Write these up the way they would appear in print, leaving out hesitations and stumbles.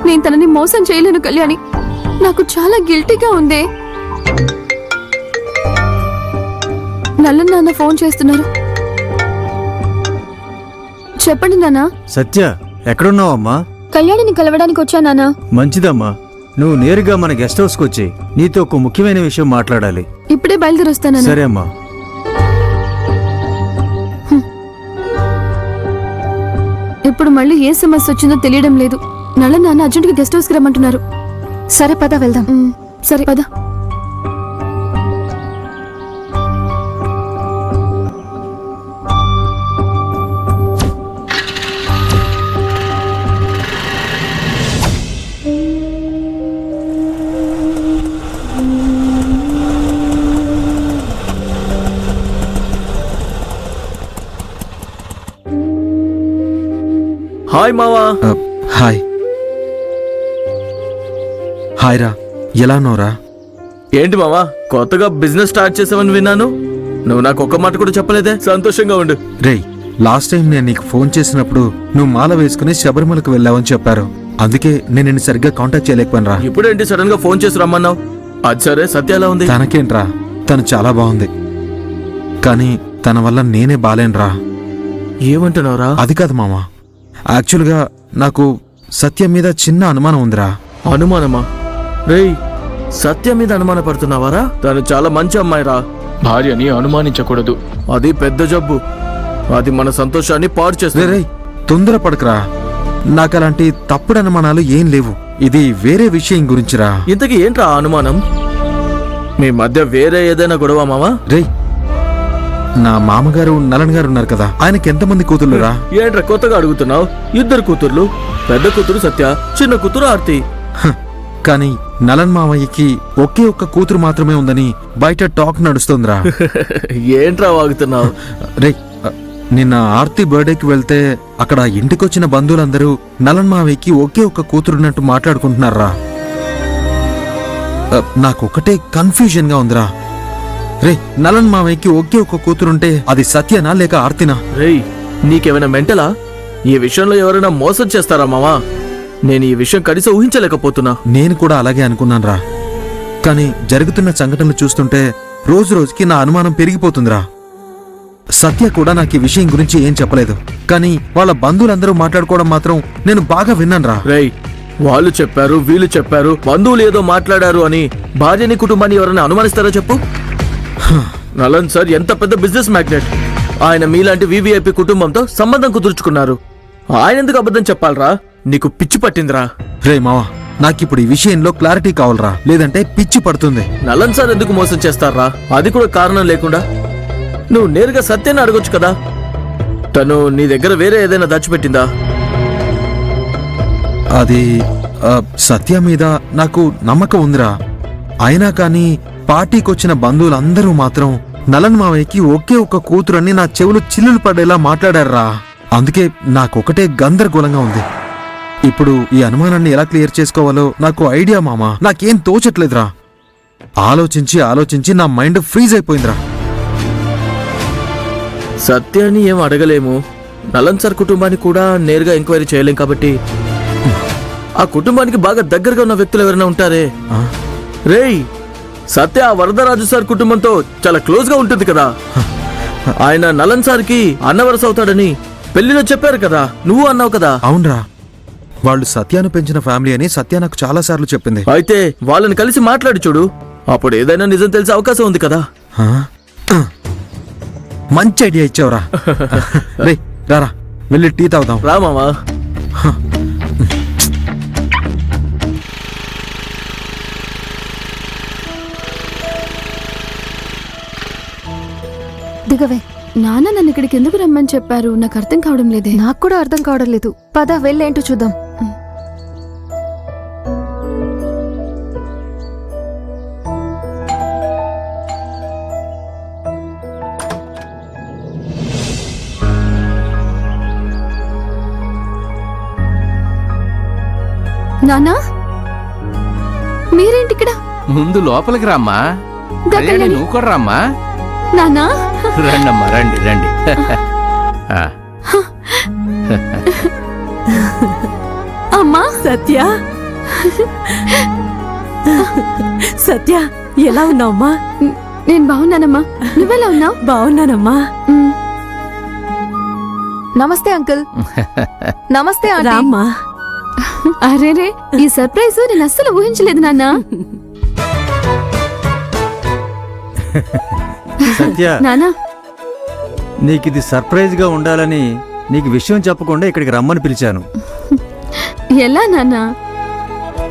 నేను తనని మోసం చేయలేను కళ్యాణి. నాకు చాలా గిల్టీగా ఉంది. నల్లన్ నాన్న ఫోన్ చేస్తున్నారు. చెప్పండి నాన్న. సత్య, ఎక్కడున్నావమ్మా? కళ్యాణిని కలవడానికి వచ్చా నాన్న. మంచిదమ్మా, నువ్వు నేరుగా మన గెస్ట్ హౌస్కి వచ్చి నీతో ఒక ముఖ్యమైన విషయం మాట్లాడాలి. ఇప్పుడే బయలుదేరొస్తాను. సరే అమ్మా. ఇప్పుడు మళ్ళీ ఏ సమస్య వచ్చిందో తెలియడం లేదు. నల్ల నాన్న అర్జెంట్గా గెస్ట్ హౌస్కి రమ్మంటున్నారు. సరే పద వెళ్దాం. సరే పద. హాయ్ మావా. హాయ్. హాయ్ రా, ఎలా ఉన్నావురా? ఏంటి మావా, కొత్తగా బిజినెస్ స్టార్ట్ చేసావని విన్నాను. నువ్వు నాకు ఒక్క మాట కూడా చెప్పలేదే. సంతోషంగా ఉండు. రేయ్, లాస్ట్ టైం నేను నీకు ఫోన్ చేసినప్పుడు నువ్వు మాల వేసుకుని శబరిమలకు వెళ్ళావని చెప్పారు. అందుకే నేను నిన్ను సరిగ్గా కాంటాక్ట్ చేయలేకపోయినా. ఇప్పుడేంటి సడన్ గా ఫోన్ చేసి రమ్మన్నావు? అది సరే, సత్య ఎలా ఉంది? తనకేంట్రా, తను చాలా బాగుంది. కానీ తన వల్ల నేనే బాలేనురా. ఏమంటున్నావురా? అది కాదు మామా, యాక్చువల్గా నాకు సత్య మీద చిన్న అనుమానం ఉందిరా. అనుమానమా? రేయ్, సత్య మీద అనుమాన పడుతున్నావారా? తను చాలా మంచి అమ్మాయిరా. భార్యని అనుమానించకూడదు, అది పెద్ద జబ్బు. అది మన సంతోషాన్ని పాడు చేస్తుంది. రేయ్, తొందర పడకరా. నాకు అలాంటి తప్పుడు అనుమానాలు ఏం లేవు. ఇది వేరే విషయం గురించిరా. ఇంతకీ ఏంట్రా అనుమానం? మీ మధ్య వేరే ఏదైనా గొడవ మావా? రేయ్, నా మామగారు నలన్ గారు ఉన్నారు కదా, ఆయనకి ఎంతమంది కూతుర్లురా? ఏంట్రా కొత్తగా అడుగుతున్నావు? 2 కూతుర్లు. పెద్ద కూతురు సత్య, చిన్న కూతురు ఆర్తి. కానీ నలన్ మామయ్యకి ఒకే ఒక్క కూతురు మాత్రమే ఉందని బయట టాక్ నడుస్తుందిరా. ఏంట్రా వాగుతున్నావు? రే, నిన్న ఆర్తి బర్త్డేకి వెళ్తే అక్కడ ఇంటికొచ్చిన బంధువులందరూ నలన్ మావయ్యకి ఒకే ఒక్క కూతురున్నట్టు మాట్లాడుకుంటున్నారా. నాకొకటే కన్ఫ్యూజన్ గా ఉందిరా. రే, నలన్ మావయ్యకి ఒకే ఒక్క కూతురుంటే అది సత్యనా లేక ఆర్తినా? రేయ్, నీకేమైనా మెంటలా? ఈ విషయంలో ఎవరైనా మోసం చేస్తారా మావా? నేను ఈ విషయం కనీసం ఊహించలేకపోతున్నా. నేను కూడా అలాగే అనుకున్నానురా. కానీ జరుగుతున్న సంఘటనలు చూస్తుంటే రోజు రోజుకి నా అనుమానం పెరిగిపోతుందిరా. సత్య కూడా నాకు ఈ విషయం గురించి ఏం చెప్పలేదు. కానీ వాళ్ళ బంధువులందరూ మాట్లాడుకోవడం మాత్రం నేను బాగా విన్నానురా. రేయ్, వాళ్ళు చెప్పారు, వీళ్ళు చెప్పారు, బంధువులు ఏదో మాట్లాడారు అని భార్యని కుటుంబాన్ని ఎవరైనా అనుమానిస్తారో చెప్పు? నలన్ సార్ ఎంత పెద్ద బిజినెస్ మ్యాగ్నెట్. ఆయన మీలాంటి వివిఐపి కుటుంబంతో సంబంధం కుదుర్చుకున్నారు. ఆయన ఎందుకు అబద్ధం చెప్పాలరా? నీకు పిచ్చి పట్టిందిరా. రే మావా, నాకిప్పుడు ఈ విషయంలో క్లారిటీ కావాలరా, లేదంటే పిచ్చి పడుతుంది. నలన్ సార్ ఎందుకు మోసం చేస్తారా? అది కూడా కారణం లేకుండా. నువ్వు నేరుగా సత్యాన్ని అడగొచ్చు కదా. తను నీ దగ్గర వేరే ఏదైనా దాచిపెట్టిందా? అది సత్య మీద నాకు నమ్మకం ఉందిరా. అయినా కానీ పార్టీకొచ్చిన బంధువులందరూ మాత్రం నలన్ మావయ్యకి ఒకే ఒక్క కూతురని నా చెవులు చిల్లులు పడేలా మాట్లాడారా. అందుకే నాకొకటే గందరగోళంగా ఉంది. ఇప్పుడు ఈ అనుమానాన్ని ఎలా క్లియర్ చేసుకోవాలో నాకు ఐడియా మామా. నాకేం తోచట్లేదురా. ఆలోచించి ఆలోచించి నా మైండ్ ఫ్రీజ్ అయిపోయిందిరా. సత్యాన్ని ఏం అడగలేము. నలన్ సార్ కుటుంబాన్ని కూడా నేరుగా ఎంక్వైరీ చేయలేం కాబట్టి ఆ కుటుంబానికి బాగా దగ్గరగా ఉన్న వ్యక్తులు ఎవరైనా ఉంటారే. రేయ్, సత్య ఆ వరదరాజు సార్ కుటుంబంతో చాలా క్లోజ్ గా ఉంటుంది కదా. ఆయన నలన్ సార్ కి అన్నవరస అవుతాడని పెళ్లిలో చెప్పారు కదా, నువ్వు అన్నావు కదా. అవునరా, వాళ్ళు సత్యాను పెంచిన ఫ్యామిలీ అని సత్య నాకు చాలా సార్లు చెప్పింది. అయితే వాళ్ళని కలిసి మాట్లాడి చూడు, అప్పుడు ఏదైనా నిజం తెలిసే అవకాశం ఉంది కదా. మంచి ఐడియా ఇచ్చావురా. రే రారా, వెళ్ళి టీ తాగుదాం. రా మామా. దిగవే. నాన్న నన్ను ఇక్కడికి ఎందుకు రమ్మని చెప్పారు? నాకు అర్థం కావడం లేదే. నాకు కూడా అర్థం కావడం లేదు. పద వెళ్ళేంటో చూద్దాం. నాన్నా, మీరేంటి ఇక్కడ? ముందు లోపలికి రామ్మా. నువ్వు కూడా రామ్మా. నాన్నా, రండమ్మా, రండి రండి. అమ్మా సత్య సత్య ఎలా ఉన్నావమ్మా? నేను బాగున్నానమ్మా, నువ్వెలా ఉన్నావు? బాగున్నానమ్మా. నమస్తే అంకుల్. నమస్తే ఆంటీ. రామ్మా. అరేరే, ఈ సర్ప్రైజ్ నేను అస్సలు ఊహించలేదు నాన్న. సత్య, నానా, నీకిది సర్ప్రైజ్ గా ఉండాలని నీకు విషయం చెప్పకుండా ఇక్కడికి రమ్మని పిలిచాను. ఎలా నాన్నా?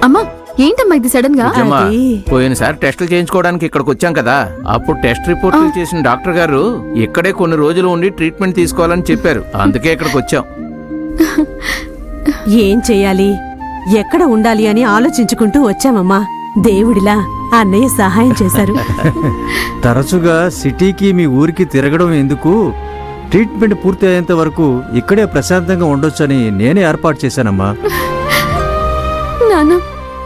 అమ్మా, ఏంటమ్మా ఇది సడన్ గా? నిజమా? అది. పోయినసారి టెస్టులు చేయించుకోవడానికి ఇక్కడికి వచ్చాం కదా, అప్పుడు టెస్ట్ రిపోర్టులు చేసిన డాక్టర్ గారు ఇక్కడే కొన్ని రోజులు ఉండి ట్రీట్మెంట్ తీసుకోవాలని చెప్పారు. అందుకే ఇక్కడికి వచ్చాం. ఏం చెయ్యాలి, ఎక్కడ ఉండాలి అని ఆలోచించుకుంటూ వచ్చామమ్మా. దేవుడిలా అన్నయ్య సహాయం చేశారు. తరచుగా సిటీకి మీ ఊరికి తిరగడం ఎందుకు, ట్రీట్మెంట్ పూర్తి అయ్యేంత వరకు ఇక్కడే ప్రశాంతంగా ఉండొచ్చని నేనే ఏర్పాటు చేశానమ్మా. నాన్న,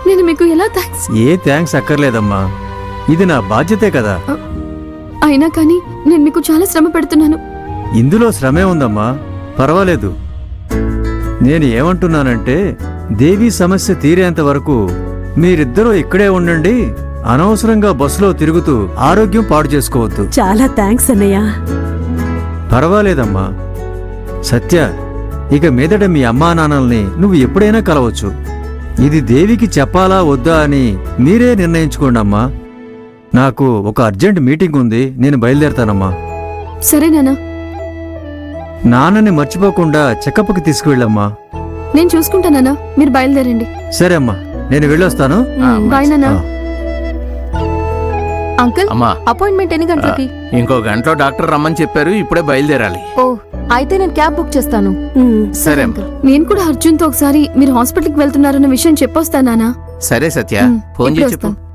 నేను మీకు ఎలా థ్యాంక్స్? ఏ థ్యాంక్స్ అక్కర్లేదమ్మా, ఇది నా బాధ్యతే కదా. అయినా కానీ నేను మీకు చాలా శ్రమ పెడుతున్నాను. ఇందులో శ్రమే ఉందమ్మా, పర్వాలేదు. నేను ఏమంటున్నానంటే, దేవి సమస్య తీరేంత వరకు మీరిద్దరూ ఇక్కడే ఉండండి. అనవసరంగా బస్సులో తిరుగుతూ ఆరోగ్యం పాడు చేసుకోవద్దు. చాలా థ్యాంక్స్ అన్నయ్య. పర్వాలేదమ్మా. సత్య, ఇక మీదట మీ అమ్మా నాన్నల్ని నువ్వు ఎప్పుడైనా కలవచ్చు. ఇది దేవికి చెప్పాలా వద్దా అని మీరే నిర్ణయించుకోండమ్మా. నాకు ఒక అర్జెంట్ మీటింగ్ ఉంది, నేను బయలుదేరతానమ్మా. సరే నాన్న, నాన్నని మర్చిపోకుండా చెకప్కి తీసుకువెళ్ళమ్మా. నేను చూసుకుంటానన్నా, మీరు బయలుదేరండి. సరే అమ్మా, నేను వెళ్ళొస్తాను. బాయ్ నాన్న. ఆ. అంకుల్, అమ్మా, అపాయింట్మెంట్ ఎన్ని గంటలకి? ఇంకో గంటలో డాక్టర్ రమ్మని చెప్పారు. ఇప్పుడే బయలుదేరాలి. ఓ, అయితే నేను క్యాబ్ బుక్ చేస్తాను. సరే అమ్మా. నేను కూడా అర్జున్తో ఒకసారి మీరు హాస్పిటల్కి వెళ్తున్నారన్న విషయం చెప్పొస్తాను నాన్న. సరే సత్య, ఉమ్, ఫోన్ ఇప్పుడే చేసి చెప్పు. వస్తాను.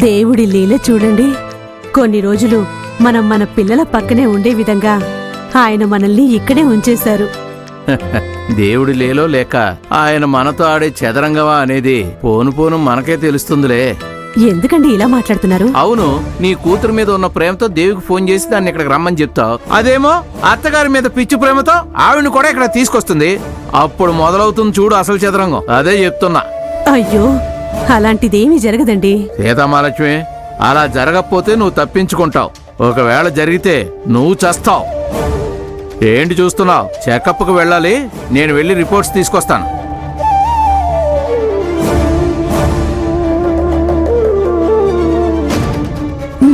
దేవుడి లీల చూడండి. కొన్ని రోజులు మనం మన పిల్లల పక్కనే ఉండే విధంగా ఆయన మనల్ని ఇక్కడే ఉంచేశారు. దేవుడి లేలో లేక ఆయన మనతో ఆడే చదరంగవా అనేది పోను పోను మనకే తెలుస్తుందిలే. ఎందుకండి ఇలా మాట్లాడుతున్నారు? అవును, నీ కూతురు మీద ఉన్న ప్రేమతో దేవికి ఫోన్ చేసి దాన్ని ఇక్కడికి రమ్మని చెప్తావు. అదేమో అత్తగారి మీద పిచ్చి ప్రేమతో ఆవిడని కూడా ఇక్కడ తీసుకొస్తుంది. అప్పుడు మొదలవుతుంది చూడు అసలు చదరంగం. అదే చెప్తున్నా. అయ్యో, అలాంటిదేమీ జరగదండి. సీతామహాలక్ష్మి, అలా జరగకపోతే నువ్వు తప్పించుకుంటావు. ఒకవేళ జరిగితే నువ్వు చస్తావు. ఏంటి చూస్తున్నావు? చెకప్కి వెళ్ళాలి. నేను వెళ్ళి రిపోర్ట్స్ తీసుకొస్తాను.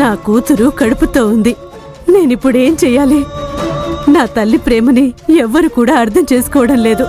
నా కూతురు కడుపుతో ఉంది. నేనిప్పుడేం చెయ్యాలి? నా తల్లి ప్రేమని ఎవ్వరు కూడా అర్థం చేసుకోవడం లేదు.